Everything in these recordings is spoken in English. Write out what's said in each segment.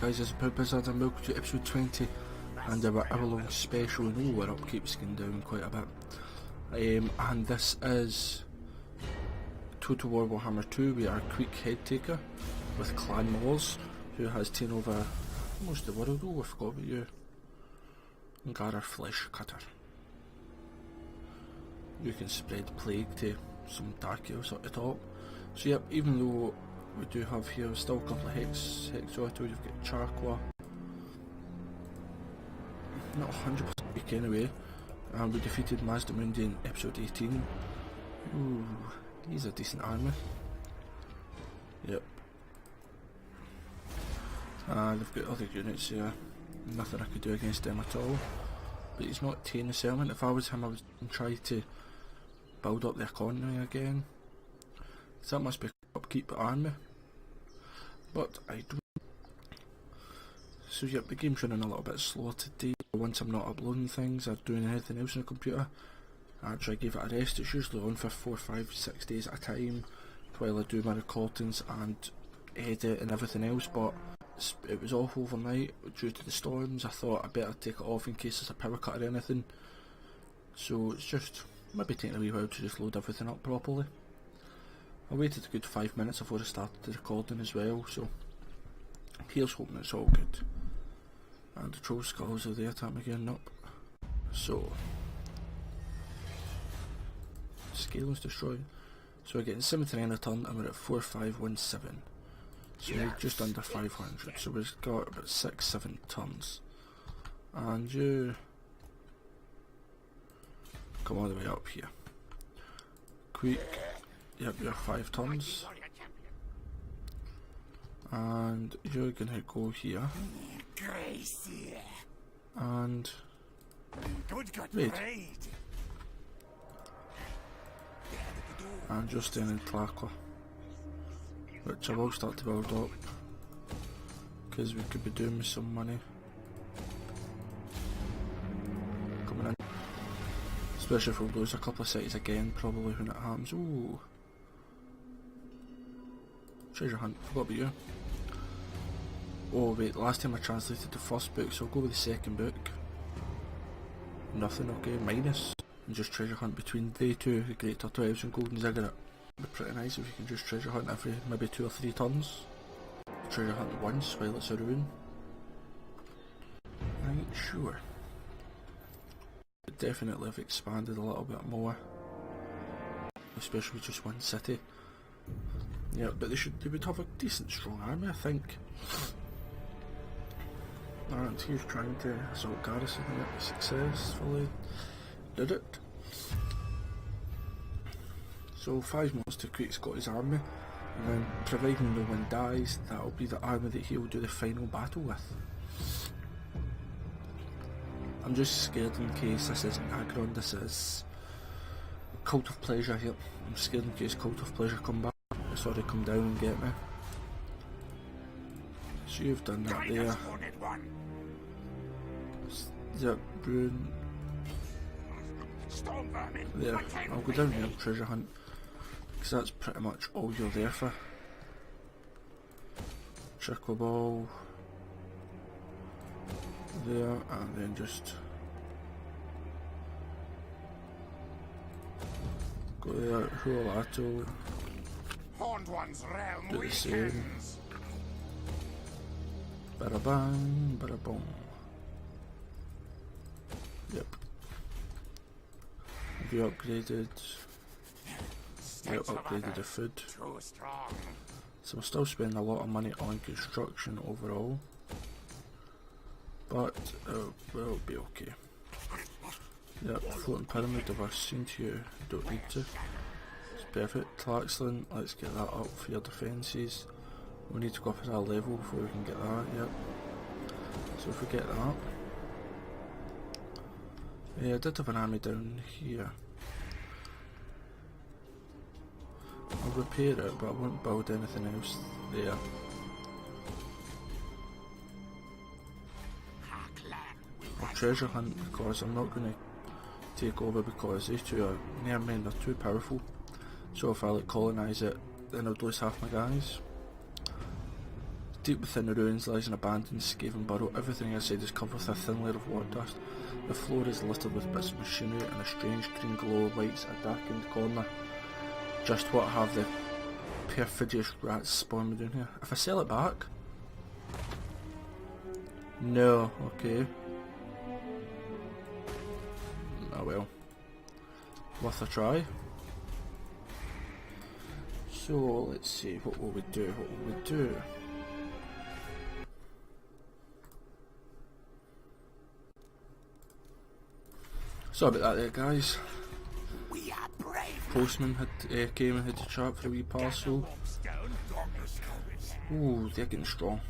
guys, this is ProudPidgezard and welcome to episode 20 and our hour-long special. I know our upkeep's going down quite a bit. And this is Total War Warhammer 2. We are Queek head taker with Clan Wars, who has taken over most of the world. Oh, I forgot about you. Gara Flesh Cutter. You can spread plague to some dark elves at the top. So yep, even though we do have here still a couple of hex auto, you've got Charqua. Not 100% weak anyway. And we defeated Mazdamundi in episode 18. Ooh, he's a decent army. Yep. And they've got other units here. Nothing I could do against them at all. But he's not taking the settlement. If I was him, I would try to build up the economy again. So that must be upkeep army. But I don't. So yep, the game's running a little bit slower today. Once I'm not uploading things or doing anything else on the computer, after I give it a rest, it's usually on for 4, 5, 6 days at a time while I do my recordings and edit and everything else. But it was off overnight due to the storms. I thought I'd better take it off in case there's a power cut or anything. So it's just maybe taking a wee while to just load everything up properly. I waited a good 5 minutes before I started the recording as well, so here's hoping it's all good. And the troll skulls are there, time again, nope. So scaling's destroyed. So we're getting 79 a ton and we're at 4517. So we're just under 500, so we've got about 6-7 tons. And you come all the way up here. Queek, yep, you're 5 tons. And you're gonna go here. And raid. And just staying in Tlaqua, which I will start to build up because we could be doing with some money coming in, especially if we lose a couple of cities again probably when it happens. Ooh, treasure hunt, forgot about you. Oh wait, last time I translated the first book, so I'll go with the second book. Nothing, okay, minus. And just treasure hunt between the two, the Great Turtle Elves and Golden Ziggurat. It'd be pretty nice if you can just treasure hunt every maybe 2 or 3 tons. Treasure hunt once while it's a ruin. I ain't sure. But definitely have expanded a little bit more. Especially with just one city. Yeah, but they would have a decent strong army, I think. And he's trying to assault garrison and it successfully did it. So 5 months to Queek's got his army, and then providing no one dies, that'll be the army that he'll do the final battle with. I'm just scared in case this isn't Agron, this is Cult of Pleasure here. I'm scared in case Cult of Pleasure come back. Sorry, come down and get me. So you've done that there. Yep, Brune. There, I'll go down here and treasure hunt, because that's pretty much all you're there for. Trickle ball. There, and then just go there, Huolato. Do the same. Bada bang, bada boom. Yep. Have you upgraded? Yep, upgraded the food. So we're still spending a lot of money on construction overall. But we'll be okay. Yep, floating pyramid of our seen to you, don't need to. It's perfect. Tlaxlan, let's get that up for your defences. We need to go up at our level before we can get that, yep. So if we get that. Yeah, I did have an army down here. I'll repair it, but I won't build anything else there. I'll treasure hunt because I'm not going to take over because these two are near me and they're too powerful. So if I like colonise it, then I'd lose half my guys. Deep within the ruins lies an abandoned Skaven burrow. Everything inside is covered with a thin layer of water dust. The floor is littered with bits of machinery, and a strange green glow lights a darkened corner. Just what have the perfidious rats spawned me down here? If I sell it back? No, okay. Oh well. Worth a try. So, let's see, what will we do, Sorry about that there, guys. Postman had came and had to chat for a wee parcel. Ooh, they're getting strong.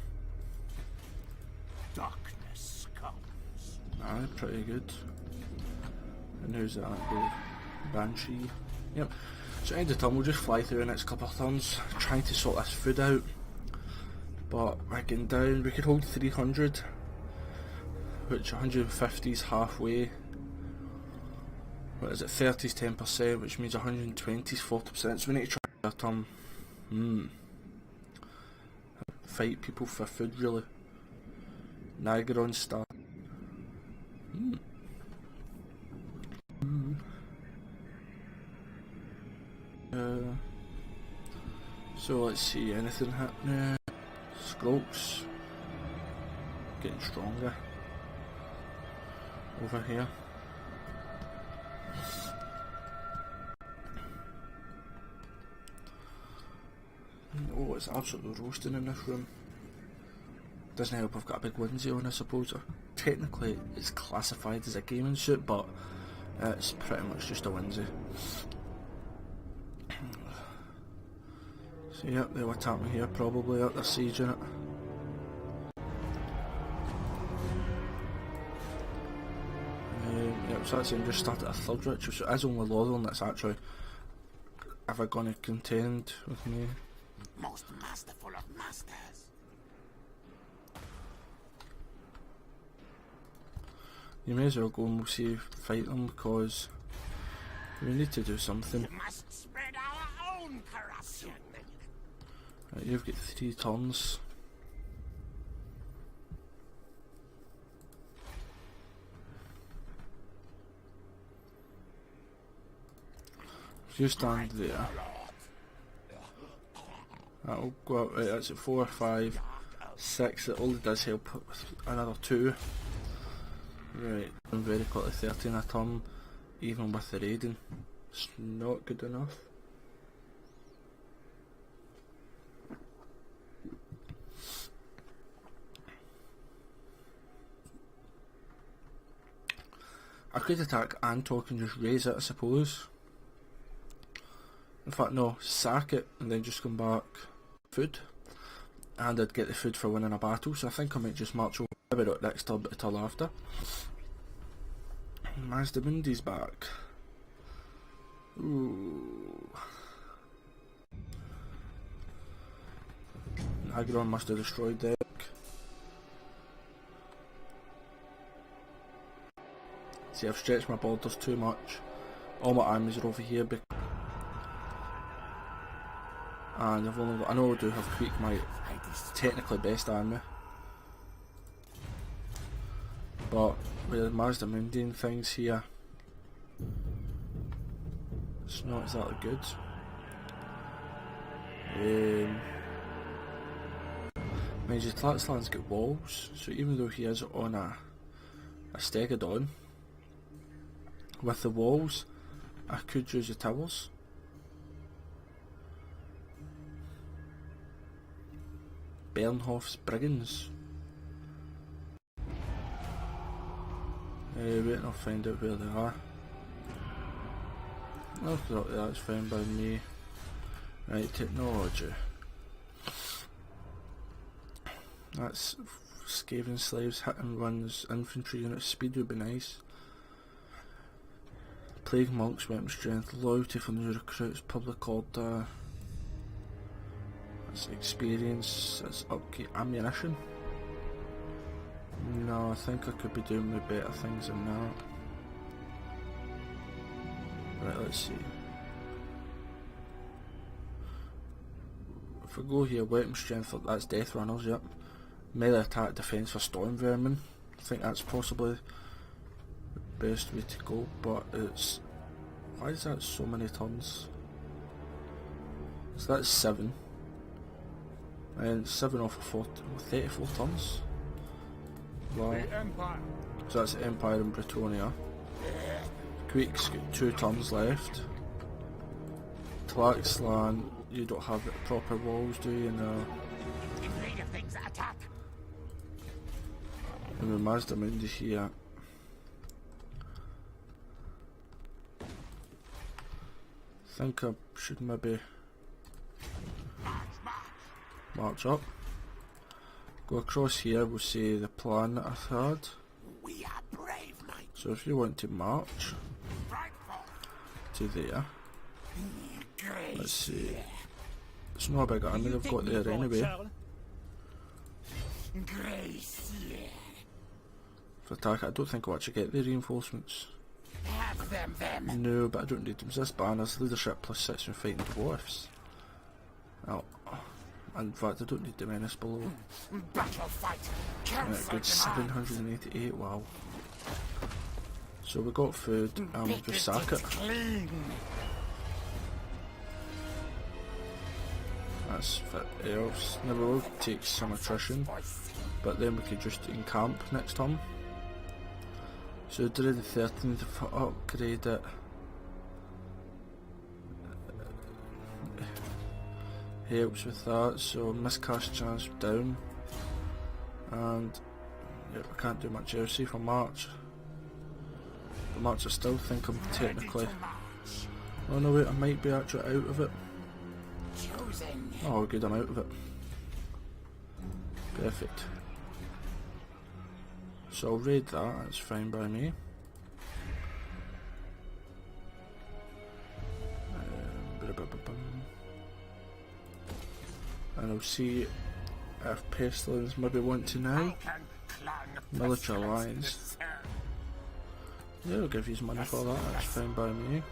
Darkness comes. Aye, pretty good. And who's that? The Banshee. Yep. So end of turn, we'll just fly through the next couple of turns, trying to sort this food out. But we're getting down. We could hold 300, which 150 is halfway. What is it? 30 is 10%, which means 120 is 40%. So we need to try our turn. Fight people for food, really. Nagaron star. So let's see, anything happening? Scroats getting stronger over here. Oh, it's absolutely roasting in this room. Doesn't help I've got a big onesie on, I suppose. Technically it's classified as a gaming suit, but it's pretty much just a onesie. So yep, they'll attack me here probably, out there sieging it. Yep, so that's it, just started a third ritual, so it is only Lothlorn that's actually ever going to contend with me. Most masterful of masters. You may as well go and we'll see fight them, because we need to do something. We must spread our own corruption. Right, you've got 3 turns. If you stand there, that'll go up, right, that's at 4, 5, 6, it only does help with another 2. Right, I'm very quickly 13 a turn, even with the raiding. It's not good enough. I could attack Antok and just raise it, I suppose. In fact, no, sack it and then just come back food. And I'd get the food for winning a battle, so I think I might just march over maybe not next turn, but the turn after. Mazdamundi's back. Ooh. Agron must have destroyed deck. See, I've stretched my borders too much. All my armies are over here, and I've only got, I know I do have Queek, my technically best army, but with the Mazdamundian things here, it's not exactly good. Mind you, Tlaxland's got walls, so even though he is on a Stegadon, with the walls, I could use the towers. Bernhof's Brigands. Wait, I'll find out where they are. I thought that's fine by me. Right, technology. That's Skaven slaves, hit and runs, infantry units, speed would be nice. Plague monks, weapon strength, loyalty for new recruits, public order. That's experience, that's upkeep, ammunition. No, I think I could be doing with better things than that. Right, let's see. if we go here, weapon strength, that's death runners, yep. Melee attack defense for storm vermin. I think that's possibly the best way to go, but it's... Why is that so many tons? So that's 7. And 7 off of 34 tons. Wow. So that's Empire and Bretonia. Queek's got 2 tons left. Tlaxlan, you don't have proper walls, do you? No. And the Mazda Mundi here. I think I should maybe march up. Go across here, we'll see the plan that I've had. We are brave, mate. So if you want to march to there, let's see. It's not a big army they've got there anyway. For attack, I don't think I'll actually get the reinforcements. Have them. No, but I don't need them. So this banner's leadership +6 when fighting dwarfs. Oh, in fact, I don't need the menace below. Battle fight. Right, good 788. Wow. So we got food and we'll just sack it. That's fit elves. Now we will take some attrition, but then we could just encamp next turn. So during the 13th, if I upgrade it, helps with that. So miscast chance down, and yeah, we can't do much else. See for March. The March I still think I'm technically. Oh no wait, I might be actually out of it. Oh good, I'm out of it. Perfect. So I'll raid that, that's fine by me. And I'll see if Pestilence maybe want to now. Military Alliance. Yeah, I'll give you some money for that, that's fine by me.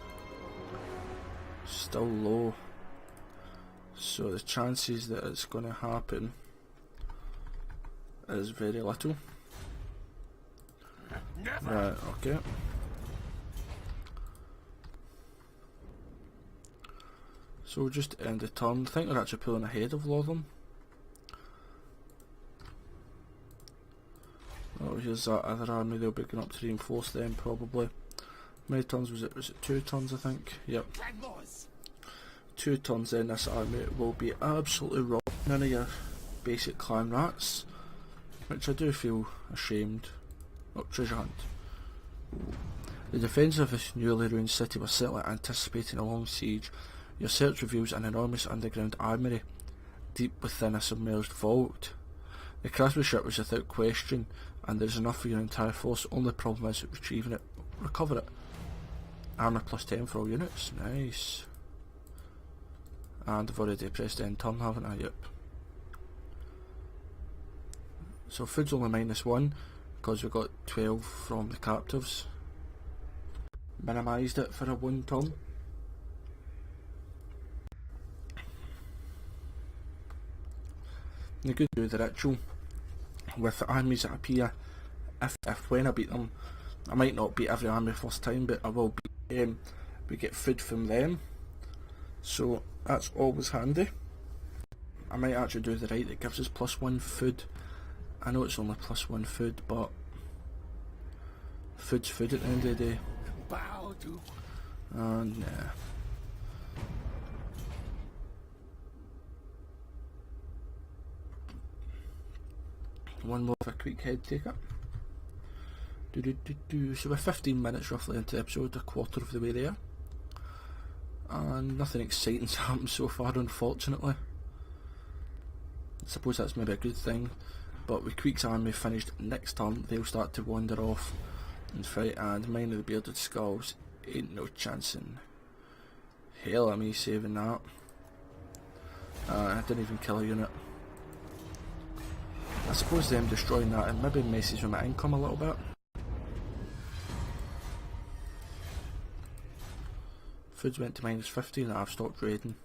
Still low. So the chances that it's going to happen is very little. Right, okay. So we'll just end the turn. I think they're actually pulling ahead of Lotham. Oh, here's that other army, they'll be going up to reinforce them probably. How many turns was it? Was it 2 turns I think? Yep. 2 turns in, this army will be absolutely raw. None of your basic clan rats, which I do feel ashamed. Oh, treasure hunt. The defence of this newly ruined city was certainly anticipating a long siege. Your search reveals an enormous underground armoury deep within a submerged vault. The craftsmanship was without question, and there is enough for your entire force. Only problem is retrieving it. Recover it. Armour +10 for all units. Nice. And I've already pressed end turn, haven't I? Yep. So food's only -1 because we got 12 from the captives. Minimised it for a 1 turn. You could do the ritual with the armies that appear. If when I beat them, I might not beat every army first time, but I will beat them. We get food from them, so that's always handy. I might actually do the rite that gives us +1 food. I know it's only +1 food, but food's food at the end of the day. And yeah. One more for a quick head taker. So we're 15 minutes roughly into the episode, a quarter of the way there. And nothing exciting's happened so far, unfortunately. I suppose that's maybe a good thing. But with Queek's army finished next turn, they'll start to wander off and fight, and mine of the bearded skulls ain't no chance in hell of me saving that. I didn't even kill a unit. I suppose them destroying that and maybe messes with my income a little bit. Food's went to -15 and I've stopped raiding.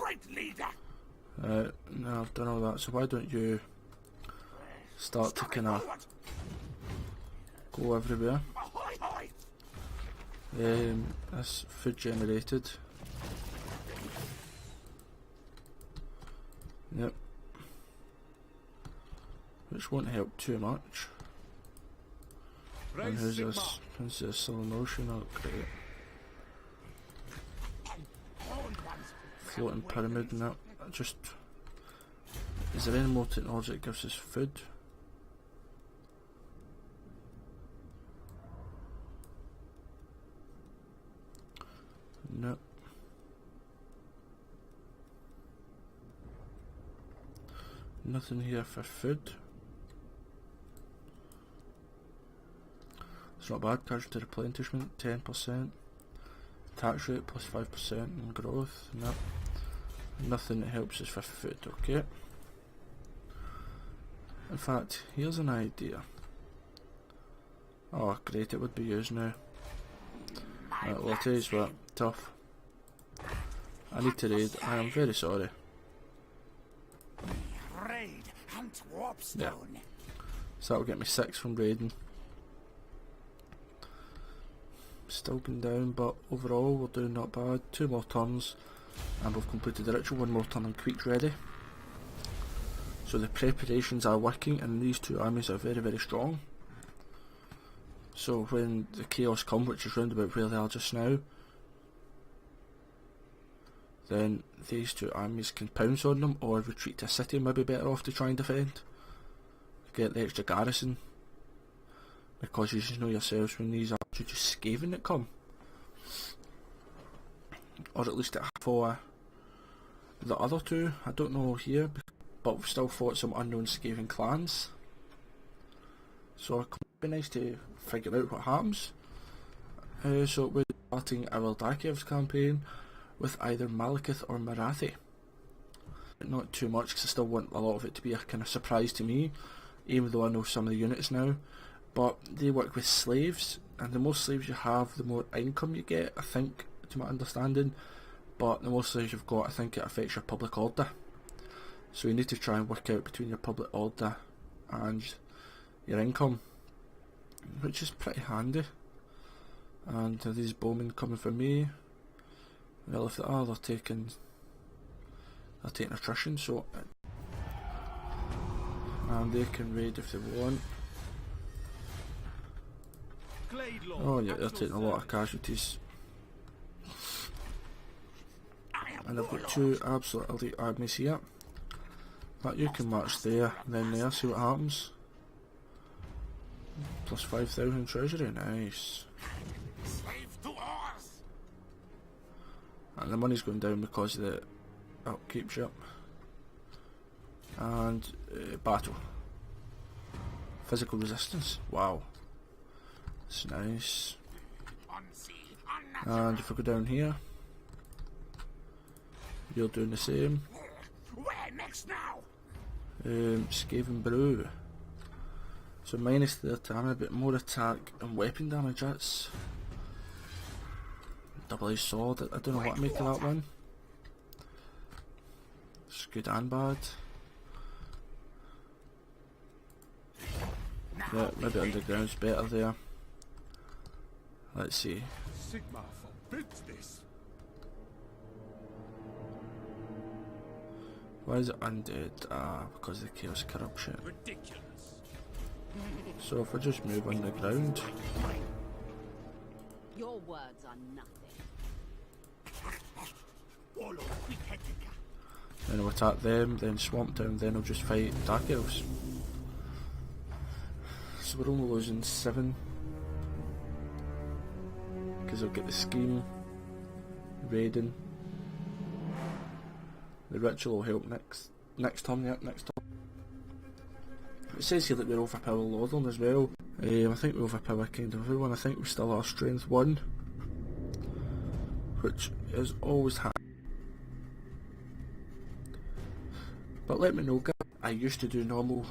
great leader. No, I've done all that, so why don't you start to kind of go everywhere. Ahoy, hoy. That's food generated. Yep. Which won't help too much. And who's this? Who's this? Still in motion? Oh, great. Floating pyramid and that. Just. Is there any more technology that gives us food? No. Nothing here for food. It's not bad. Casualty replenishment 10%. Tax rate plus 5% and growth. No. Nothing that helps us for food. Okay. In fact, here's an idea. Oh, great! It would be used now. Right, well, I'll tell you what. Tough. I need to raid. I am very sorry. Raid and warpstone. Yeah. So that'll get me 6 from raiding. Still been down, but overall we're doing not bad. 2 more turns and we've completed the ritual. 1 more turn and Queek's ready. So the preparations are working and these 2 armies are very, very strong. So when the chaos come, which is round about where they are just now, then these 2 armies can pounce on them or retreat to a city, maybe better off to try and defend. Get the extra garrison. Because you just know yourselves when these are just scathing that come. Or at least for the other 2, I don't know here, but we've still fought some unknown scathing clans. So it would be nice to figure out what happens. So we're starting our Dakev's campaign with either Malekith or Marathi. Not too much because I still want a lot of it to be a kind of surprise to me, even though I know some of the units now. But they work with slaves, and the more slaves you have, the more income you get, I think, to my understanding. But the more slaves you've got, I think it affects your public order. So you need to try and work out between your public order and your income, which is pretty handy. And are these bowmen coming for me? Well, if they are, they're taking attrition, so and they can raid if they want. Oh yeah, they're taking a lot of casualties. And I've got 2 absolute elite armies here. But you can march there, then there, see what happens. Plus 5,000 treasury, nice. And the money's going down because of the upkeep ship. And battle. Physical resistance, wow. It's nice. And if we go down here, you're doing the same. Where next now? Skaven Brew. So minus the attack, but more attack and weapon damage. That's double-edged sword. I don't know what to make of that one. It's good and bad. Yeah, maybe underground's better there. Let's see. Sigma forbids this. Why is it undead? Because of the chaos corruption. Ridiculous. So if I just move underground. Your words are nothing. Then I'll attack them, then swamp down, then I'll just fight Dark Elves. So we're only losing 7. Because I'll get the scheme, raiding. The ritual will help next turn, yeah, next turn. It says here that we overpower Lothlorn as well. I think we overpower kind of everyone. I think we still are strength 1. Which is always hard. But let me know, guys. I used to do normal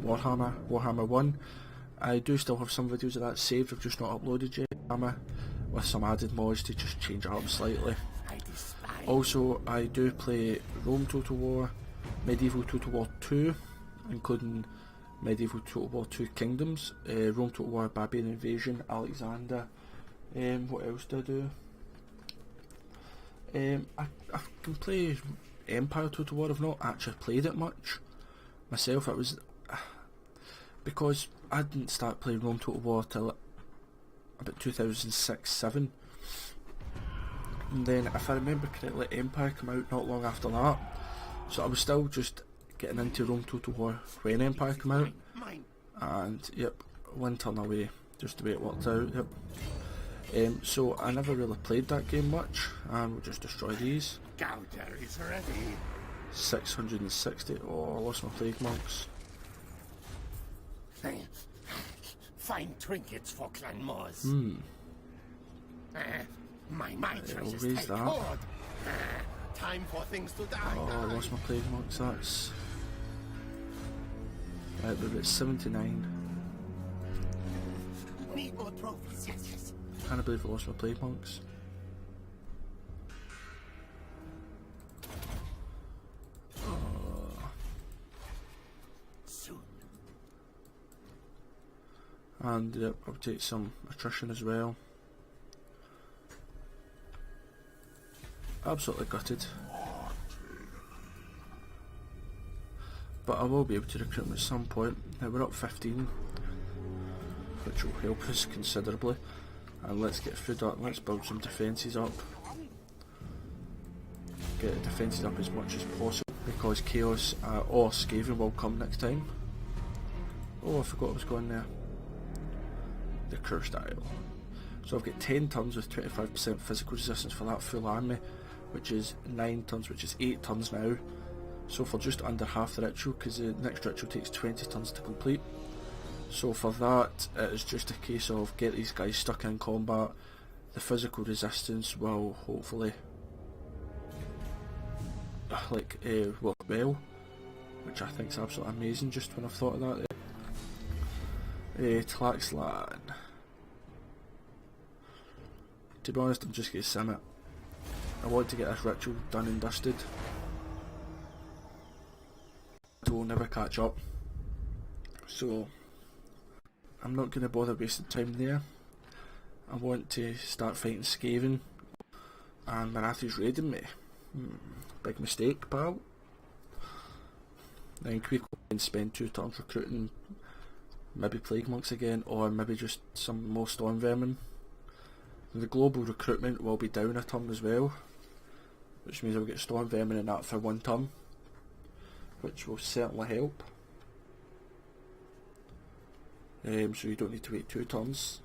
Warhammer 1. I do still have some videos of that saved, I've just not uploaded yet. Warhammer with some added mods to just change it up slightly. Also, I do play Rome Total War, Medieval Total War 2, including Medieval Total War 2 Kingdoms, Rome Total War Barbarian Invasion, Alexander. What else do I do? I can play Empire Total War. I've not actually played it much myself. It was because I didn't start playing Rome Total War till about 2006-07, and then if I remember correctly, Empire came out not long after that, so I was still just getting into Rome Total War when Empire came out, and yep, one turn away, just the way it worked out. Yep. So I never really played that game much, and we'll just destroy these. Gouger is ready. 660. Oh, I lost my plague monks. Find trinkets for Clan Moors. My I'll choice raise is that. Time for things to die. Oh, I lost my plague monks. That's right. We're at 79. Need more trophies. Yes, yes. Can't believe I lost my plague monks. Soon. And yep, I'll take some attrition as well. Absolutely gutted. But I will be able to recruit them at some point. Now we're up 15, which will help us considerably. And let's get food up, let's build some defences up. Get the defences up as much as possible, because Chaos or Skaven will come next time. Oh, I forgot I was going there. The Cursed Isle. So I've got 10 turns with 25% physical resistance for that full army, which is 9 turns, which is 8 turns now. So for just under half the ritual, because the next ritual takes 20 turns to complete. So for that, it is just a case of get these guys stuck in combat. The physical resistance will hopefully work well, which I think is absolutely amazing just when I've thought of that there. Tlaxlan. To be honest, I'm just going to sim it. I want to get this ritual done and dusted. It will never catch up. So I'm not going to bother wasting time there. I want to start fighting Skaven, and Marathi's raiding me. Big mistake, pal. Then Queek will spend 2 turns recruiting maybe Plague Monks again, or maybe just some more Storm Vermin. The global recruitment will be down a turn as well, which means I'll get Storm Vermin in that for 1 turn, which will certainly help. So you don't need to wait 2 turns,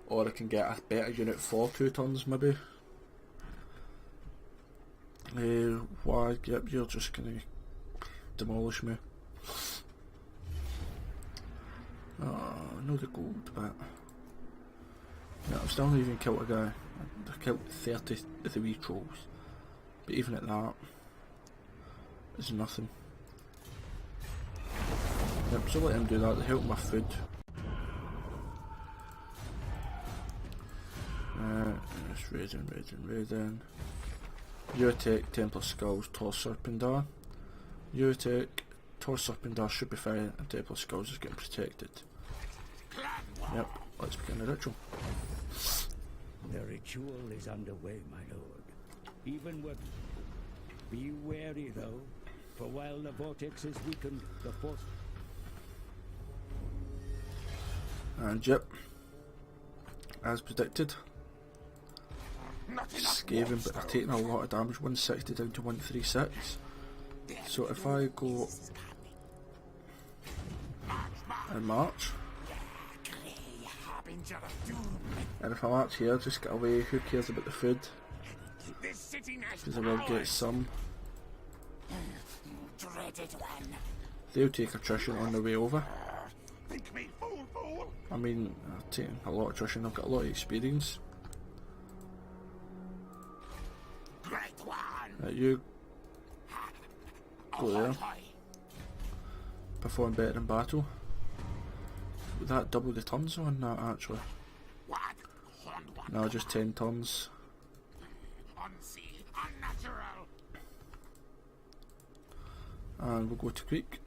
or I can get a better unit for 2 turns maybe. Why? Yep, you're just gonna demolish me. Oh, no, the gold bit. Yeah, I've still not even killed a guy. I've killed 30 of the wee trolls, but even at that, it's nothing. Yep, so let him do that to help my food. It's raiding. You attack Templar Skulls, Tor Serpendar. You attack Tor Serpendar should be fine, and Templar Skulls is getting protected. Yep, let's begin the ritual. The ritual is underway, my lord. Even with... Be wary, though, for while the vortex is weakened, the force... And yep, as predicted, Skaven, but they're taking a lot of damage, 160 down to 136. So if I go and march, and if I march here, just get away, who cares about the food? Because I will get some. They'll take attrition on their way over. I mean, I've taken a lot of attrition, I've got a lot of experience. You go there. Perform better in battle. Would that double the turns on that actually? No, just 10 turns. and we'll go to Queek.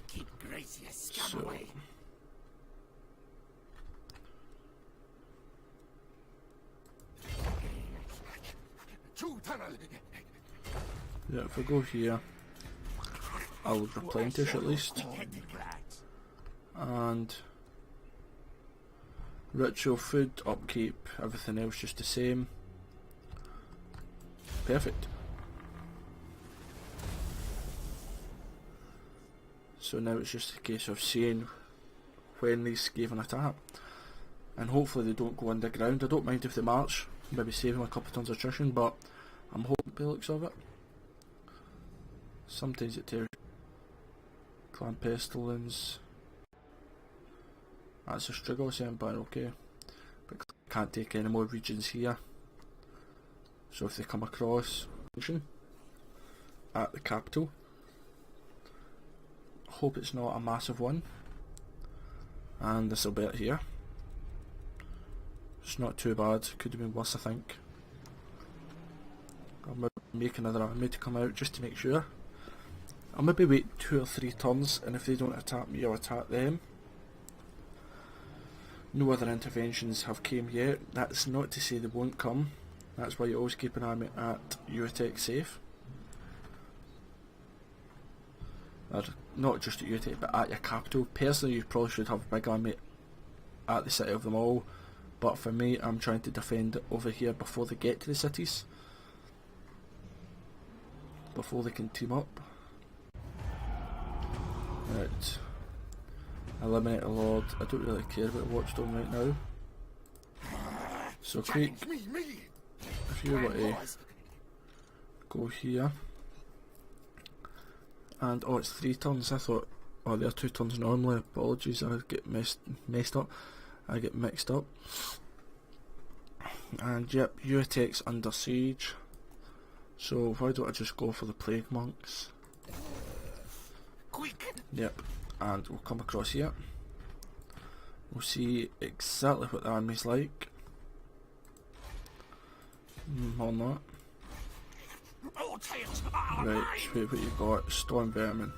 Keep Gracie scum So, away. True tunnel. yeah, if we go here, I'll replenish at least. And ritual, food, upkeep, everything else just the same. Perfect. So now it's just a case of seeing when these give an attack, and hopefully they don't go underground. I don't mind if they march, maybe save them a couple of tons of attrition, but I'm hoping the looks of it. Sometimes it tears. Clan Pestilence. That's a struggle saying, but okay. But can't take any more regions here. So if they come across at the capital, hope it's not a massive one. And this will be it here. It's not too bad, could have been worse I think. I'll maybe make another army to come out just to make sure. I'll maybe wait 2 or 3 turns, and if they don't attack me, I'll attack them. No other interventions have came yet. That's not to say they won't come. That's why you always keep an army at Uatech safe. Or not just at Uatech, but at your capital. Personally, you probably should have a big army at the city of them all. But for me, I'm trying to defend over here before they get to the cities. Before they can team up. Right. Eliminate a lord. I don't really care about Watchstone right now. So Queek, if you want to go here. And oh, it's 3 turns. I thought, oh, they're 2 turns normally. Apologies, I get messed up. I get mixed up. And yep, Uatech's under siege. So why don't I just go for the Plague Monks? Quick. Yep, and we'll come across here. We'll see exactly what the army's like. Or not. Right, wait, what you got? Storm Vermin.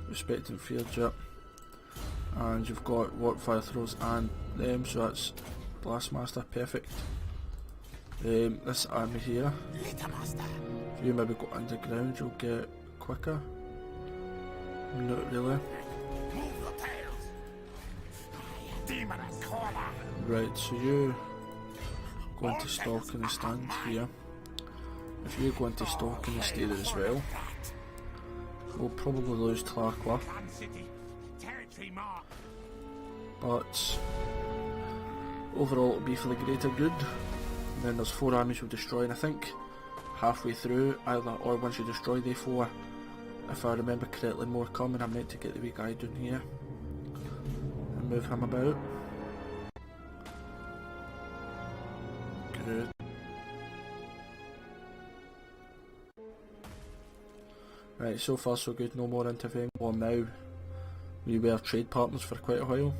Respect and fear, yep. And you've got Warp Fire Throws and them, so that's Blastmaster, perfect. This army here, if you maybe go underground, you'll get quicker. Not really. Right, so you go into stalk in the stand here. If you go into stalk in the stay there as well, we'll probably lose Tlarqua. But overall it'll be for the greater good. And then there's 4 armies we'll destroy, and I think halfway through, either or once you destroy the 4, if I remember correctly, more coming. I meant to get the wee guy down here and move him about. Good. Right, so far so good, no more intervening. Well, now we were trade partners for quite a while,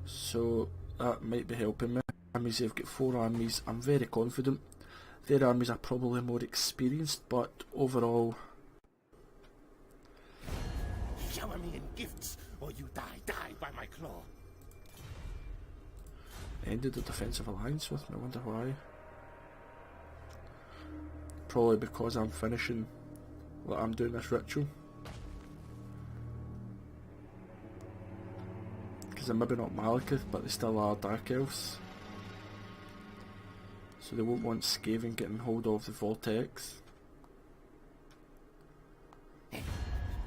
so that might be helping me. Armies, they've got 4 armies. I'm very confident. Their armies are probably more experienced, but overall, shower me in gifts, or you die by my claw. ended the defensive alliance with me. I wonder why. Probably because I'm finishing, like, I'm doing this ritual. Because they're maybe not Malekith, but they still are Dark Elves. So they won't want Skaven getting hold of the Vortex.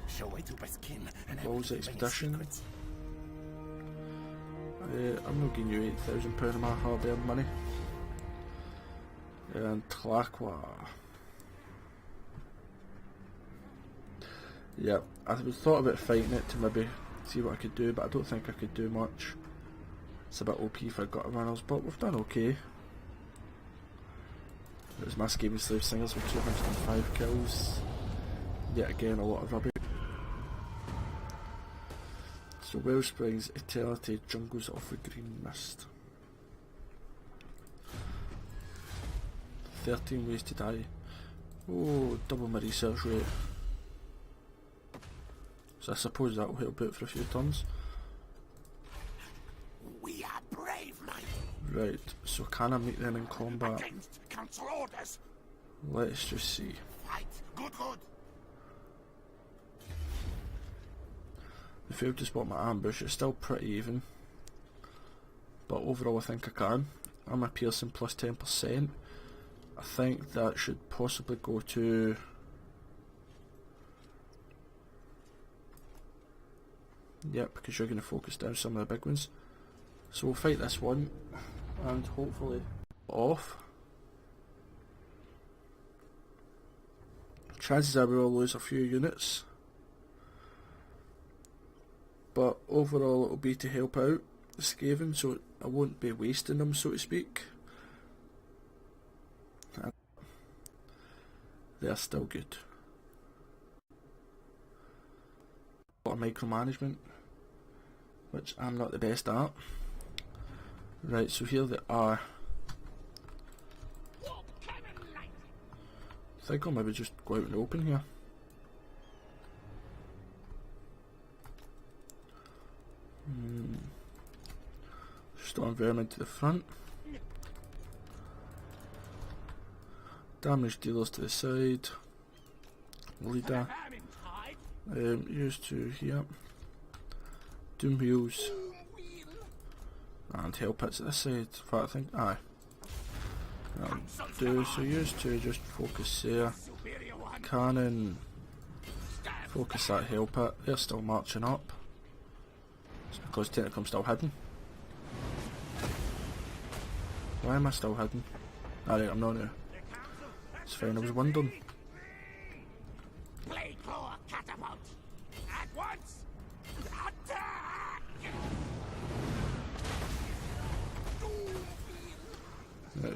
Show way to Baskin and Balls Expedition. I'm not giving you £8,000 of my hard earned money. And Tlarqua. Yeah, I thought about fighting it to maybe see what I could do, but I don't think I could do much. It's a bit OP for gutter runners, but we've done okay. It was my Skaven Slave Singers with 205 kills. Yet again, a lot of rubbish. So Wellsprings, Eternity, Jungles of the Green Mist. 13 ways to die. Oh, double my research rate. So I suppose that will help out for a few turns. We are brave, knight. Right, so can I meet them in combat? Against council orders. Let's just see. Fight. Good. They failed to spot my ambush. It's still pretty even, but overall I think I can. I'm a piercing plus 10%. I think that should possibly go to... Yep, because you're going to focus down some of the big ones. So we'll fight this one and hopefully off. Chances are we will lose a few units, but overall it will be to help out the Skaven, so I won't be wasting them, so to speak. And they're still good. A lot of micromanagement, which I'm not the best at. Right, so here they are. I think I'll maybe just go out in the open here. Storm Vermin to the front. Damage dealers to the side. Leader. Used to here. Doom wheels. And hell pits at this side. In fact, I think, aye. So used to just focus there. Cannon. Focus that hell pit. They're still marching up. It's because technically I'm still hidden. Why am I still hidden? Alright, I'm not now. It's fine, I was wondering. Blade claw catapult. At once. Attack.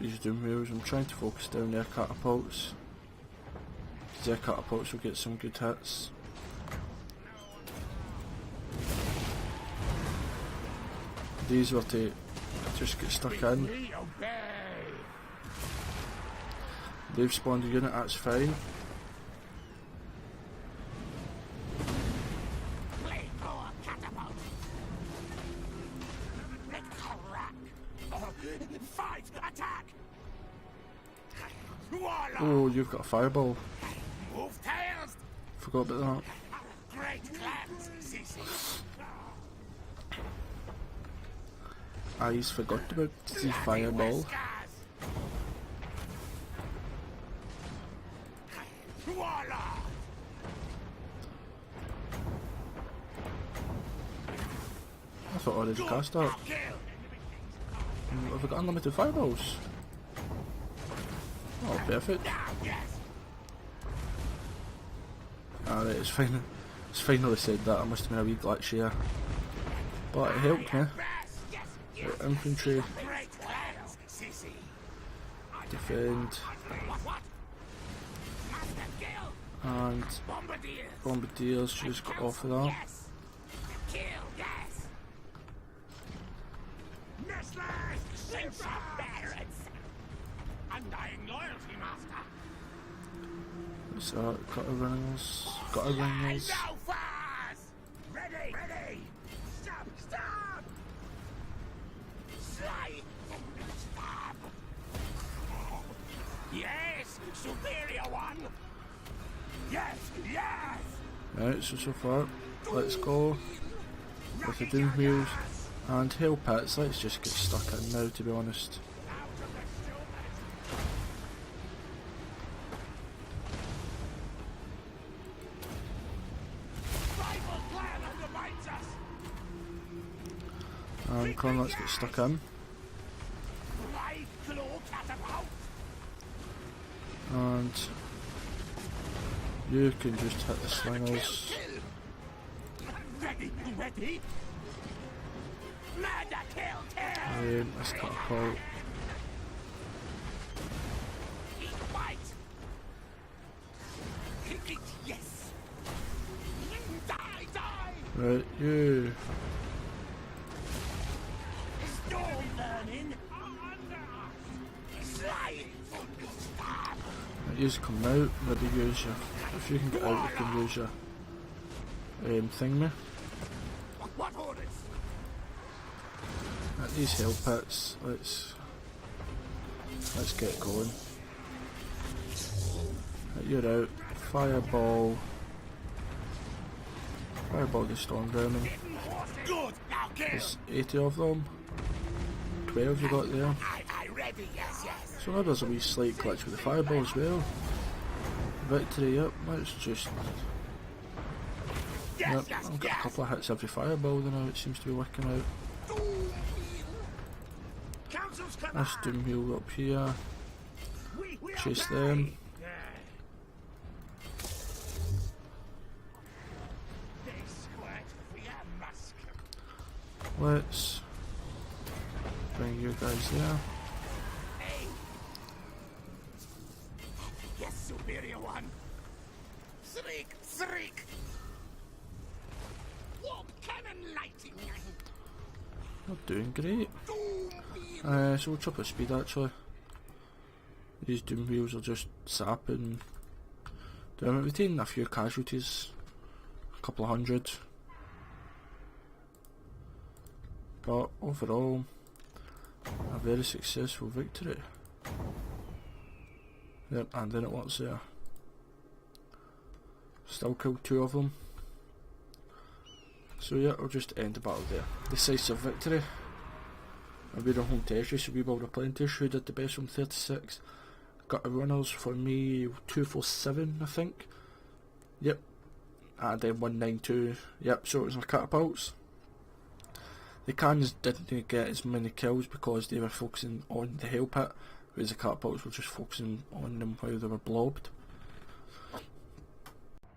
These doom wheels. I'm trying to focus down their catapults. Because their catapults will get some good hits. These were to just get stuck in. They've spawned a unit, that's fine. Oh, you've got a fireball. Forgot about that. I just forgot about the fireball. I thought I already cast that. Have I got unlimited fireballs? Oh, perfect. Alright, it's finally said that. I must have been a wee glitch here. But it helped me. Right, infantry. Defend. And bombardiers just got off of that. So, got a ringers. Ready! Stop! Slide! Stop! Yes! Superior one! Yes! Right, so far, let's go with the doom wheels and hell pits. Let's just get stuck in now, to be honest. And come on, let's get stuck in. And you can just hit the slingers. Ready? Let's catapult. Yes. Die. Right, you. use come out, maybe use your, if you can get out you can use your thingy. What orders? At these hell pits, let's get going. You're out. Fireball the storm drowning. Good. Now kill. There's 80 of them. 12 you got there. I ready. Yes, yes. So now there's a wee slight glitch with the fireball as well. Victory, yep, let's just... Yes, Yep, I've got a couple of hits every fireball now, it seems to be working out. Council's command. Let's doom heal up here. We Chase obey. them. They squirt via musk. Let's bring you guys there. Hey. Yes, superior one. Shriek, shriek. Warp cannon lighting. We're doing great. So we'll triple speed actually. These doom wheels are just sapping. We've taken a few casualties, a couple of hundred. But overall, a very successful victory. Yep, and then it works there. Still killed 2 of them. So yeah, I'll just end the battle there. Decisive victory. And we're on home territory, so we will replenish. Who did the best from 36? Got a runners for me 247, I think. Yep. And then 192. Yep, so it was my catapults. The cannons didn't get as many kills because they were focusing on the hell pit, whereas the catapults were just focusing on them while they were blobbed.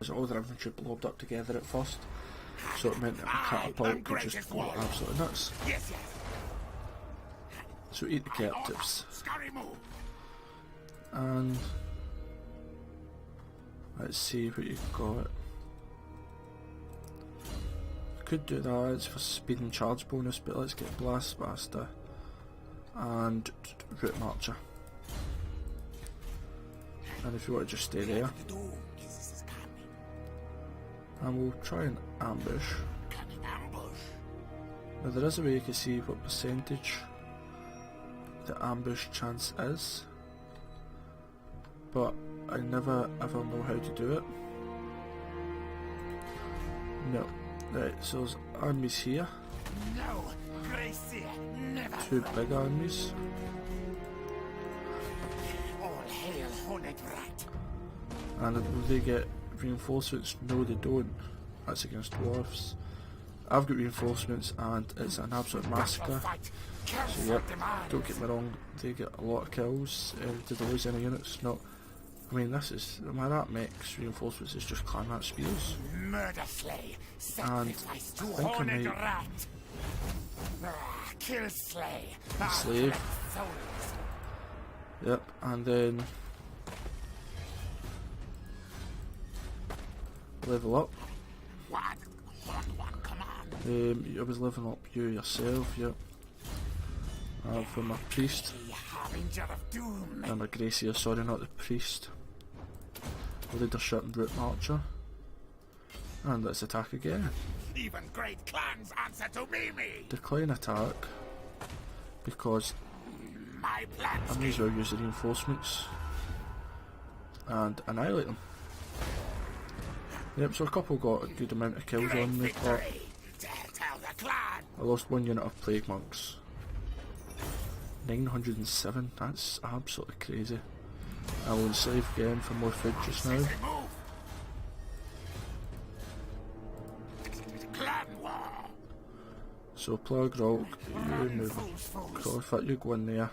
So all their infantry blobbed up together at first, so it meant that the catapult could just go absolutely nuts. Yes, yes. So eat the captives. Scurry move. And let's see what you've got. Could do that, it's for speed and charge bonus, but let's get Blast Basta and Route Marcher. And if you want to just stay there, and we'll try and ambush. Now there is a way you can see what percentage the ambush chance is, but I never ever know how to do it. No. Right, so there's armies here. No, Gracie, never. 2 big armies. All hail Hornet Rat. And will they get reinforcements? No, they don't. That's against dwarfs. I've got reinforcements and it's an absolute massacre. So yep, don't get me wrong, they get a lot of kills. Did they lose any units? No. I mean, this is, that makes reinforcements is just climb out spears. Murder slay. And Sacrifice to I think I Hornet might Rat. Kill slay. Slave. Souls. Yep, and then level up. What? One command. I was leveling up you yourself, yep. For my priest. The harbinger of doom. And my Gracie, sorry, not the priest. Leadership and Route Marcher. And let's attack again. Even great clans answer to me. Decline attack. Because My plans. I may as well use the reinforcements. And annihilate them. Yep, so a couple got a good amount of kills Great on me, but victory. Tell the clan. I lost 1 unit of Plague Monks. 907, that's absolutely crazy. I will enslave again for more food just now. Move. Clan war. So Plague Rock, you move across, in fact you go in there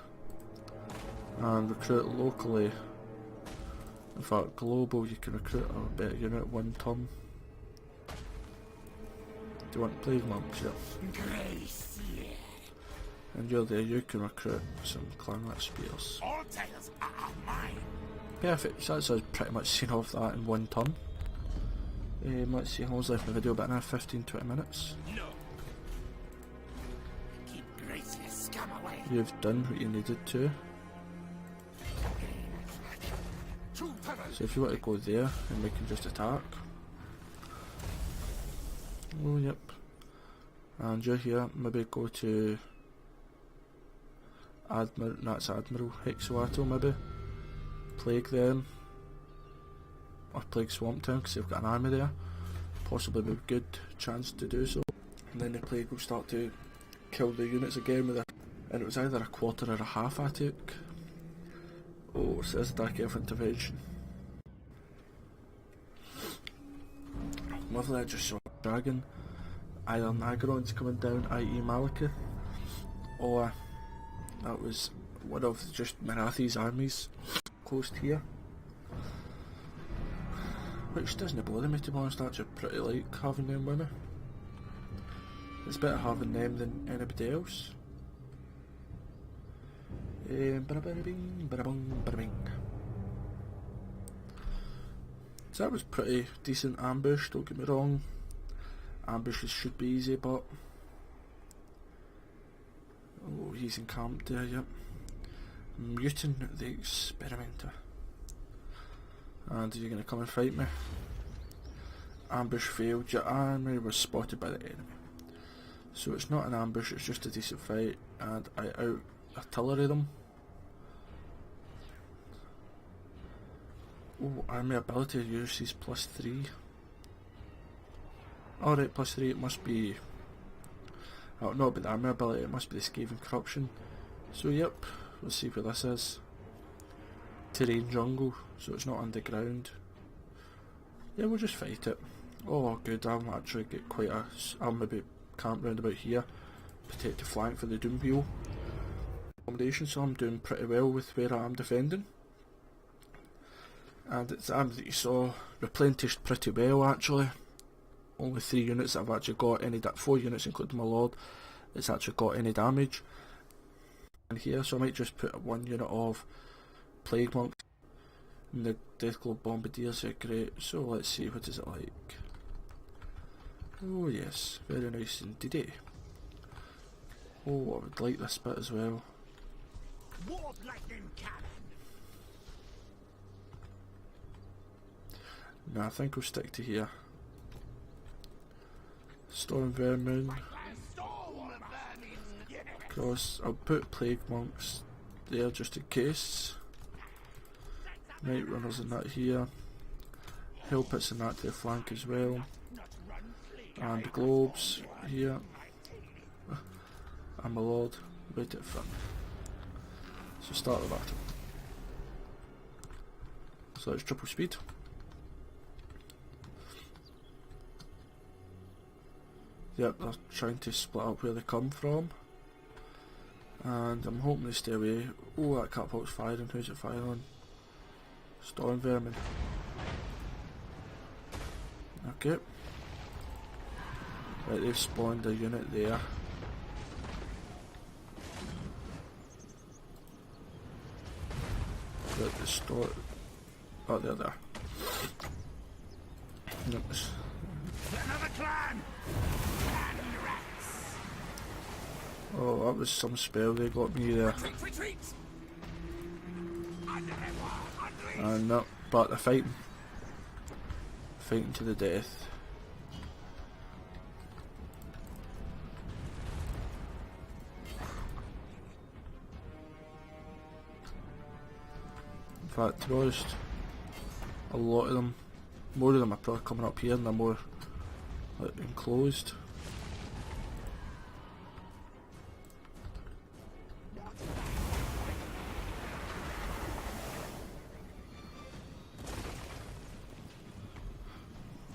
and recruit locally. In fact global you can recruit a better unit 1 turn. Do you want Plague Monks? Yep. Gracie. And you're there, you can recruit some Clanrat Spears. All tales are mine. Perfect, so that's us pretty much seen off that in 1 turn. Let's see how long's left in the video, about now 15-20 minutes. No. Keep Gracie's scum away. You've done what you needed to. True So if you want to go there, and we can just attack. Oh, yep. And you're here, maybe go to Admiral Hexoato, maybe. Plague them. Or plague Swamp Town, because they've got an army there. Possibly with a good chance to do so. And then the plague will start to kill the units again with and it was either a quarter or a half I took. Oh, so there's a Dark Elf intervention. Lovely, I just saw a dragon. Either Nagaron's coming down, i.e. Malekith, or that was one of just Marathi's armies close here. Which doesn't bother me, to be honest. I actually pretty like having them with me. It's better having them than anybody else. So that was pretty decent ambush, don't get me wrong. Ambushes should be easy, but... Oh, he's encamped there, yep. Mutant the Experimenter. And are you going to come and fight me? Ambush failed. Your army was spotted by the enemy. So it's not an ambush, it's just a decent fight, and I out-artillery them. Oh, army ability uses +3. Alright, +3, it must be... Oh, not about the army ability, it must be the Skaven Corruption. So yep, let's see where this is. Terrain jungle, so it's not underground. Yeah, we'll just fight it. Oh good, I'll actually get quite a... I'll maybe camp round about here. Protect the flank for the Doomwheel accommodation, so I'm doing pretty well with where I am defending. And it's the army that you saw replenished pretty well actually. Only 3 units that have actually got any 4 units including my lord that's actually got any damage in here, so I might just put 1 unit of plague monks. And the Deathglobe Bombardiers are great, so let's see, what is it like? Oh yes, very nice indeed. Oh, I would like this bit as well. Warp lightning cannon. No, I think we'll stick to here. Storm Vermin. Cross. I'll put Plague Monks there just in case. Night Runners and that here. Hellpits and that to the flank as well. And the Globes here. And my lord right at the front. So start the battle. So it's triple speed. Yep, they're trying to split up where they come from. And I'm hoping they stay away. Oh, that catapult's firing. Who's it firing on? Storm Vermin. Okay. Right, they've spawned a unit there. Got the store. Oh, there. Yep. Another clan. Oh, that was some spell they got me there. Retreat. No, but they're fighting. Fighting to the death. In fact, to be honest, a lot of them, more of them are probably coming up here and they're more like, enclosed.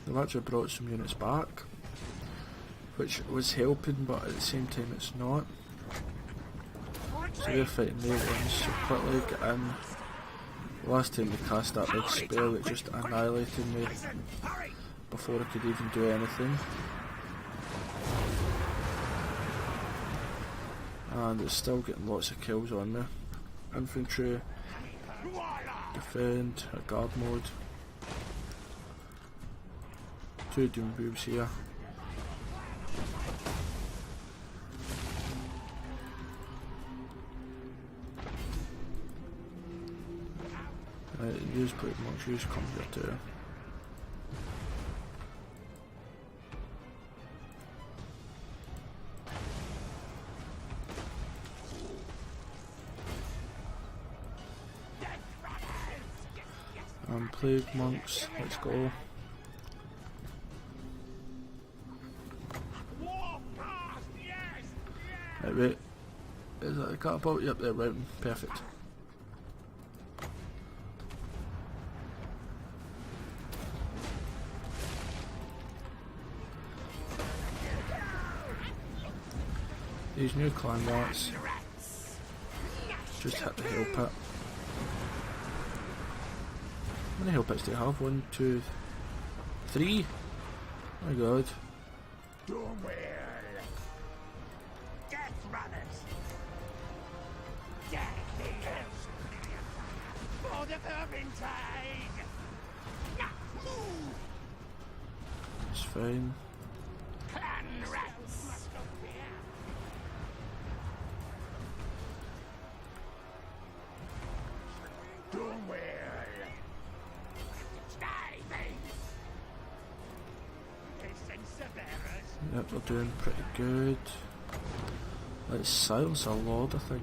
They've actually brought some units back, which was helping, but at the same time it's not. So they're fighting their ones, so quickly get in. Last time they cast that big spell, it just annihilated me before I could even do anything. And it's still getting lots of kills on me. Infantry, defend, a guard mode. 2 doom boobs here. Use plate marks, use computer. Plague monks, let's go. Right, wait. Is that a catapult? Yep, they're right. Perfect. These new clan rats just hit the hell pit. How many hell pits do you have? 1, 2, 3? Oh my god. Death runners! Death eaters! For the Vermintide! It's fine. Clan rats! Yep, we're doing pretty good. Let's silence our lord, I think.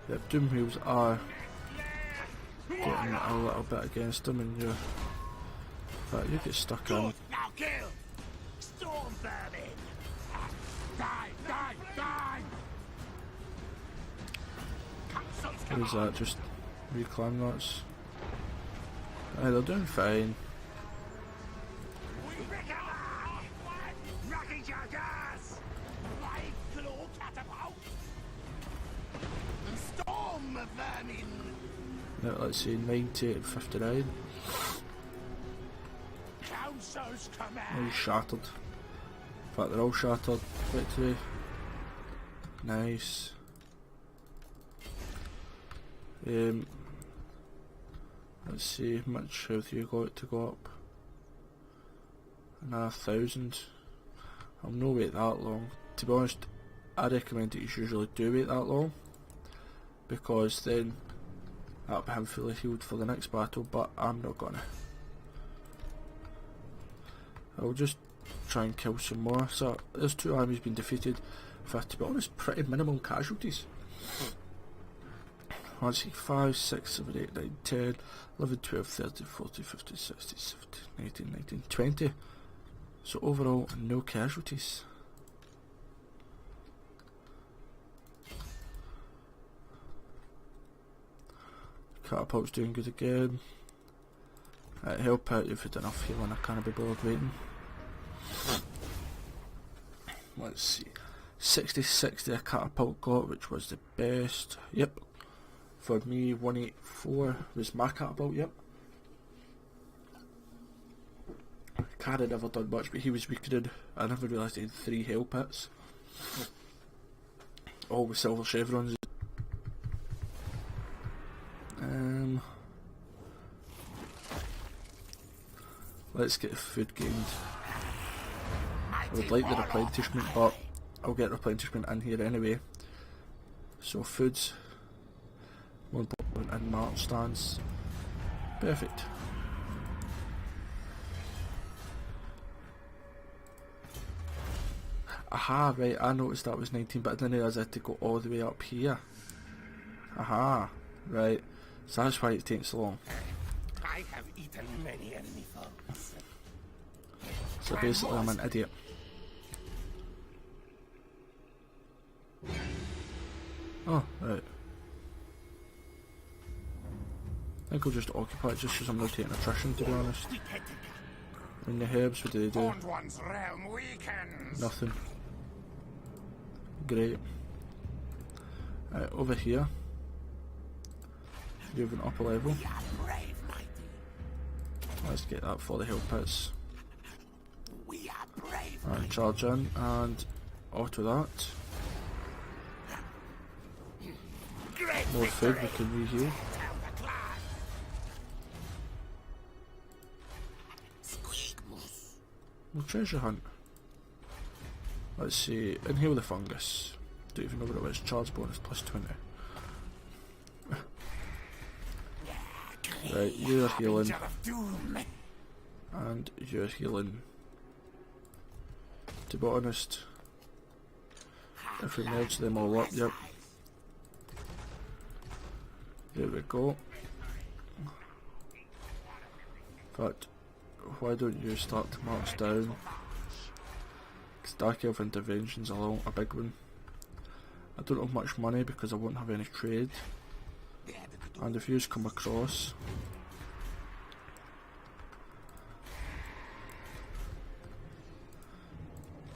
Yep, doom wheels are getting a little bit against them, and you get stuck in. Now kill! Storm vermin! Die! Die! Die! What is that? Just reclaim nuts. They're doing fine. Now, let's see, 90 and 59. Oh, he's shattered. In fact, they're all shattered. Victory. Nice. Let's see, how much health you got to go up. Another 1,000. I'll no wait that long. To be honest, I recommend that you usually do wait that long, because then that'll be him fully healed for the next battle, but I'm not gonna. I'll just try and kill some more. So there's 2 armies being defeated for, to be honest, pretty minimum casualties. Let's see, 5, 6, 7, 8, 9, 10, 11, 12, 13, 14, 15, 16, 17, 18, 19, 20. So overall, no casualties. Catapult's doing good again. Help out if you've done enough healing, I can't be bothered waiting. Let's see. 66 the catapult got, which was the best. Yep. For me, 184 was my catapult, yep. Cara never done much, but he was weakening. I never realised he had 3 hell pits. All with silver chevrons. Let's get food gained. I would like the replenishment, but I'll get replenishment in here anyway. So foods, 1 point and march stands. Perfect. Aha, right, I noticed that was 19, but I didn't realise I had to go all the way up here. Aha, right, so that's why it's taking so long. I have eaten many enemy foes. So basically I'm an idiot. Oh, right. I think I'll just occupy it just because I'm not taking attrition, to be honest. And the herbs, what do they do? Nothing. Great. Over here, moving up a level. Let's get that for the hill pits. Alright, charge in and auto that. more food we can reheal. We'll treasure hunt. Let's see, inhale the fungus. Don't even know what it was. Charge bonus plus 20. Right, you're healing. And you're healing. To be honest, if we merge them all up, yep. There we go. But why don't you start to march down? Because Dark Elf Intervention's a big one. I don't have much money because I won't have any trade. And if yous come across,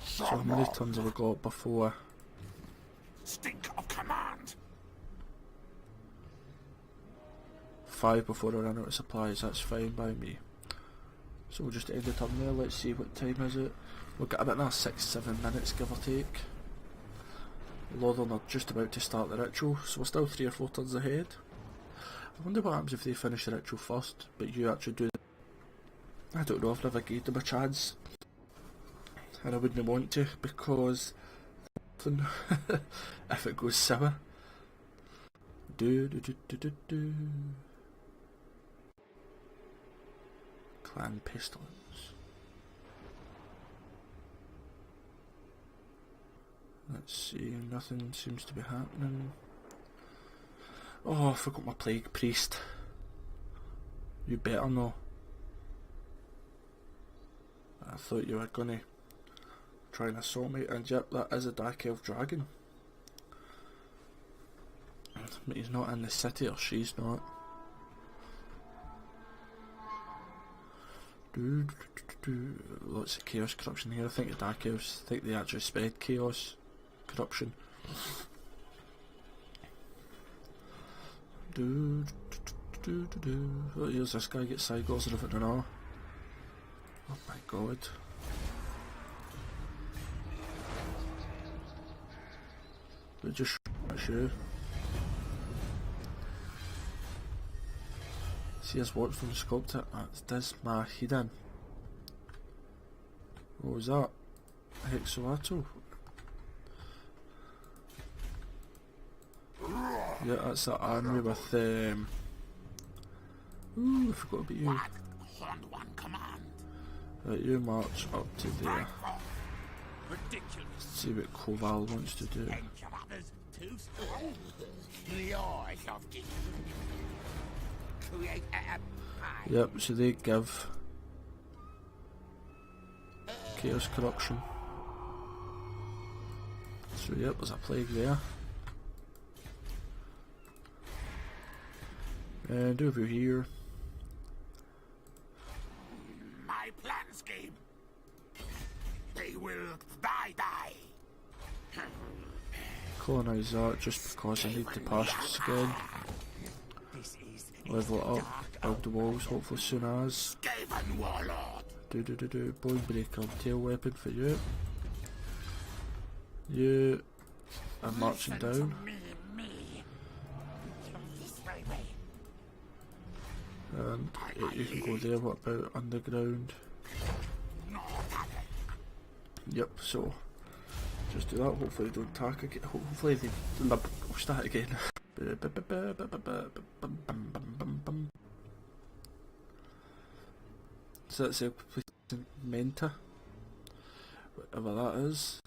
so how many turns have I got before? Stink of command. 5 before I run out of supplies, that's fine by me. So we'll just end the turn there. Let's see, what time is it? We've got about another 6-7 minutes give or take. Lothan are just about to start the ritual, so we're still 3 or 4 turns ahead. I wonder what happens if they finish the ritual first, but you actually do it. I don't know, I've never gave them a chance. And I wouldn't want to, because if it goes sour. Clan Pestilence. Let's see, nothing seems to be happening. Oh, I forgot my Plague Priest. You better know. I thought you were gonna try and assault me, and yep, that is a Dark Elf Dragon. But he's not in the city, or she's not. Lots of chaos corruption here. I think the Dark Elves think they actually spread chaos corruption. Oh, here's this guy gets Cygors and everything and all. Oh my god. They just at you. See his watch from the sculptor. That's Dismahidin. What was that? Hexoatl. Yeah, that's that army with ooh, I forgot about you. Right, you march up to there. See what Koval wants to do. Yep, so they give chaos corruption. So yep, there's a plague there. And over here, My plan scheme. They will die. colonise that just because I need to pass this again. Level it up, build the walls hopefully soon as. Skaven warlord. Bone breaker, tail weapon for you. You are marching down. And you can go there. What about underground? Yep, so just do that. Hopefully they don't attack again. Hopefully they don't start again. So that's a Menta, whatever that is.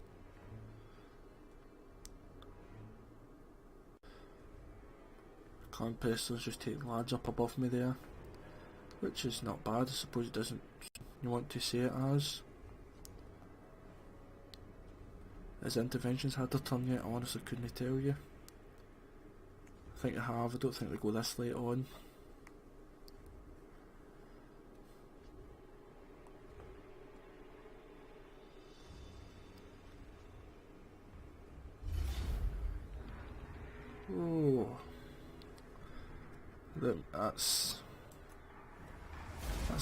Clan Pestilence just taking lads up above me there, which is not bad. I suppose it doesn't. You want to say it as. Has interventions had their turn yet? I honestly couldn't tell you. I think they have. I don't think they go this late on. Oh, that's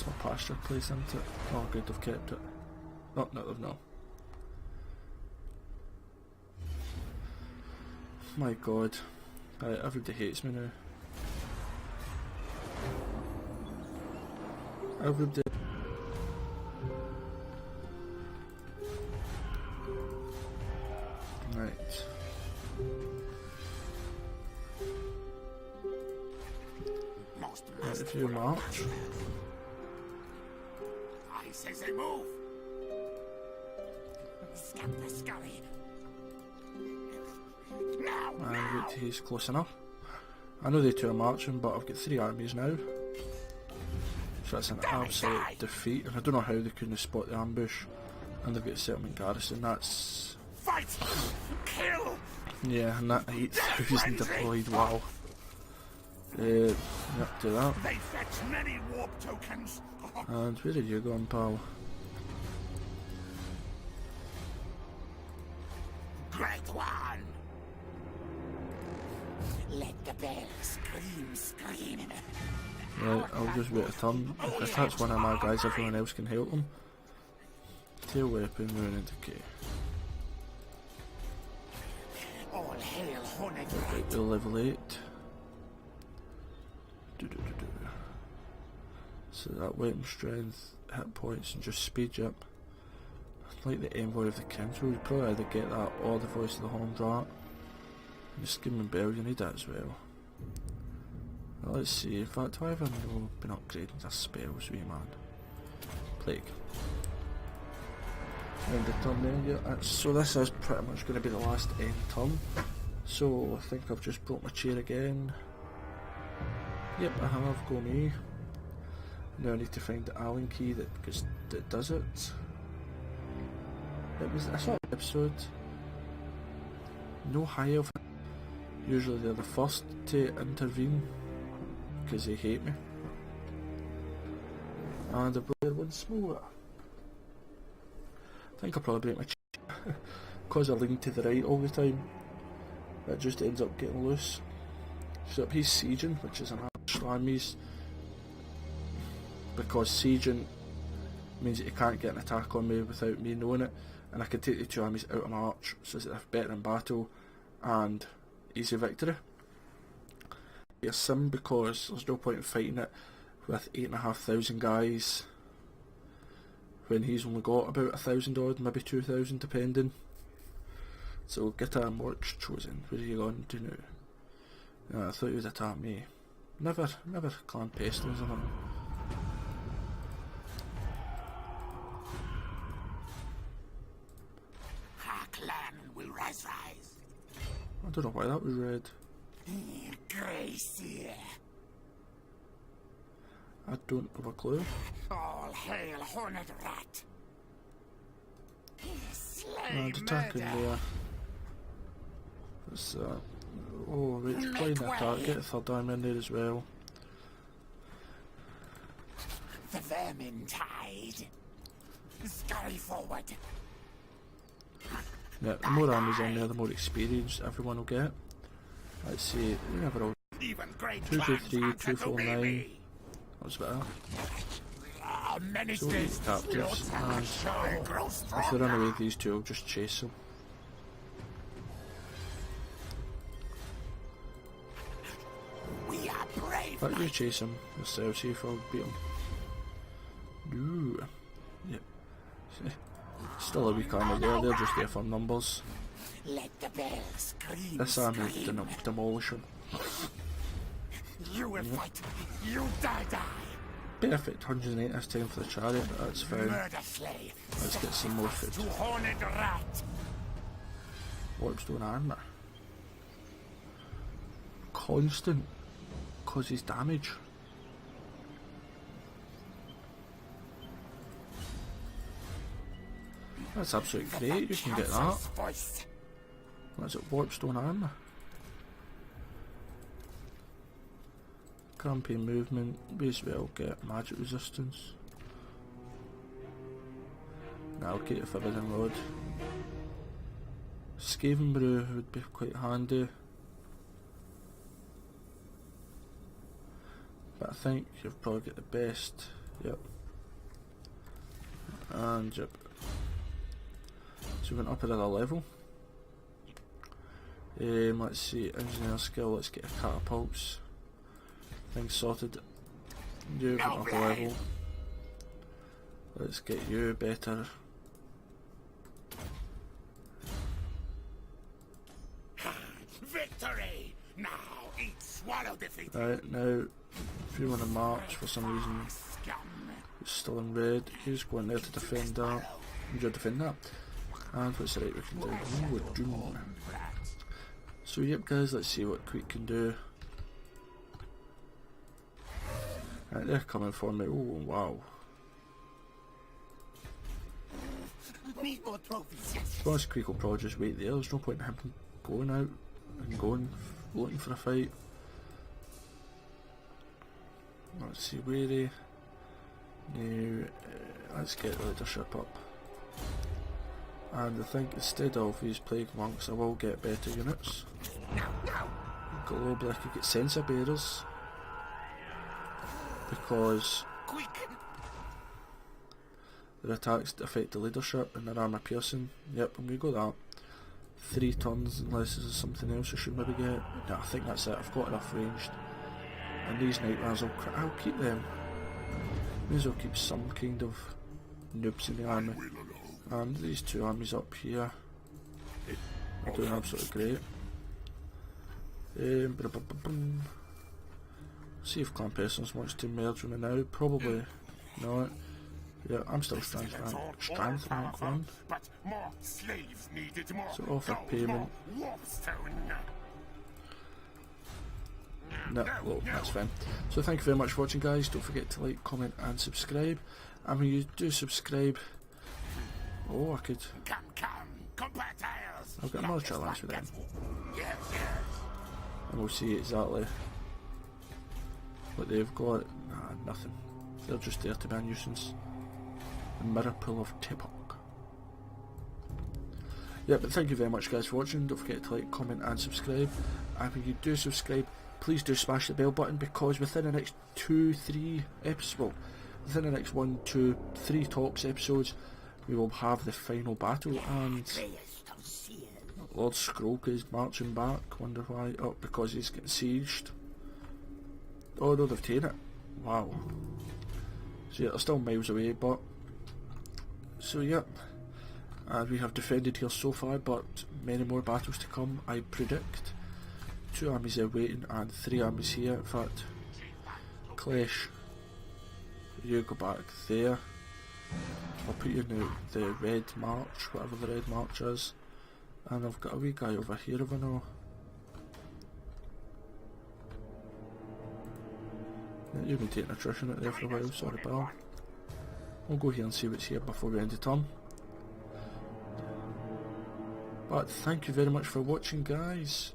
my pasture place, isn't it? Oh good, I've kept it. Oh no, they've not. My god, Right, everybody hates me now. Everybody. Right. Right, if you march. I says they move. Scamper scurry. Now, And wait till he's close enough. I know they two are marching, but I've got 3 armies now. So that's an absolute defeat. And I don't know how they couldn't spot the ambush. And they've got a settlement garrison. That's... fight! Kill! yeah, and that 8,000 deployed, wow. Yep, do that. They fetch many warp tokens. And where are you going, pal? Great one! Let the bell scream, scream. Right, I'll just wait a turn. If that's one of my guys, everyone else can help them. Tail weapon, ruin and decay. All hail, hornet. Right, they'll level 8. So that weapon strength, hit points, and just speed you up. Like the envoy of the king, so you'd probably either get that or the voice of the horned rat. And the screaming bell, you need that as well. Now let's see, in fact, do I ever know been upgrading their spells, wee man? Plague. End the turn there, yeah. So this is pretty much going to be the last end turn. So I think I've just broke my chair again. Yep, I have, go me. Now I need to find the Allen key that does it. I saw an episode. No high elf. Usually they're the first to intervene because they hate me. And the brother once more. I think I'll probably break my chair because I lean to the right all the time. It just ends up getting loose. So he's sieging, which is an actual armies. Because sieging means that you can't get an attack on me without me knowing it, and I can take the 2 armies out of march, so that they're better in battle and easy victory. It's a sim because there's no point in fighting it with 8,500 guys when he's only got about 1,000 odd, maybe 2,000 depending. So get a march chosen. Where are you going to now? I thought you would attack me. Never clan pestilence or nothing. Rise. I don't know why that was red. Gracie. I don't have a clue. All hail, hornet rat. And attacking there. It's, oh, right, playing the attack. Get a 3rd army in there as well. The vermin tide. Scurry forward. Yeah, the more armies in there, the more experience everyone will get. Let's see, we have all 2, 2, 3, 2, 4, 9. That's better. So 8 captives, and if they run away, these 2 will just chase them. But you chase them yourself, see if I'll beat them. Ooh. Yep. Still a weak army there, they're just there for numbers. Let the bell scream. This army will demolish them. You will fight. You die. Perfect, 108 this time for the chariot, but that's fine. Murder slay. Let's get some more food. To horned rat. Warpstone armor. Constant. Causes damage. That's absolutely great, you can get that. That's it, Warpstone armor. Campaign movement, we as well get magic resistance. Now I'll get a Forbidden Rod. Skaven Brew would be quite handy. But I think you've probably got the best. Yep. And yep. So we went up another level. Let's see, engineer skill, let's get a catapults. Things sorted. You went up a level. Let's get you better. Victory! Now eat swallow defeat. Right, now, if you want to march for some reason, it's still in red. He's going there to defend that. You're defend that. And what's the right we can do? Oh, we're doom. So yep guys, let's see what Queek can do. Right, they're coming for me. Oh wow. Need more trophies, yes. To be honest, Queek will probably just wait there. There's no point in him going out and going looking for a fight. Let's see, wary. Now, let's get leadership up. And I think instead of these plague monks, I will get better units. Globally, I could get sensor bearers because their attacks affect the leadership and their armour piercing. Yep, I'm gonna go that. 3 turns, unless there's something else I should maybe get. Yeah, I think that's it. I've got enough ranged. And these nightmares, I'll keep them. May as well keep some kind of noobs in the army. And these 2 armies up here are doing absolutely great. See if Clan Pestilence wants to merge with me now. Probably not. Yeah, I'm still strength rank 1. So offer payment. No, well, that's fine. So thank you very much for watching guys. Don't forget to like, comment and subscribe. And when you do subscribe, oh, I could. I've got another challenge with them. And we'll see exactly what they've got. Nah, nothing. They're just there to be a nuisance. The mirror pool of Tipok. Yeah, but thank you very much guys for watching. Don't forget to like, comment and subscribe. And when you do subscribe, please do smash the bell button, because within the next 2-3 episodes, well, within the next 1-2-3 talks episodes, we will have the final battle, and Lord Skroak is marching back. Wonder why? Oh, because he's getting sieged. Oh no, they've taken it. Wow. So yeah, they're still miles away, but so yeah. And we have defended here so far, but many more battles to come, I predict. 2 armies there waiting and 3 armies here. In fact, Clash, you go back there. I'll put you in the red march, whatever the red march is. And I've got a wee guy over here if I know. Yeah, you've been taking attrition out there for a while, sorry pal. We'll go here and see what's here before we end the turn. But thank you very much for watching guys.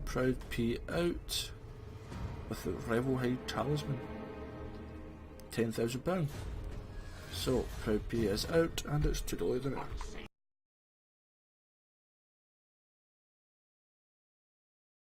Proud P out with the Revelhide Talisman. £10,000. So Proud P is out, and it's toodaloo the now.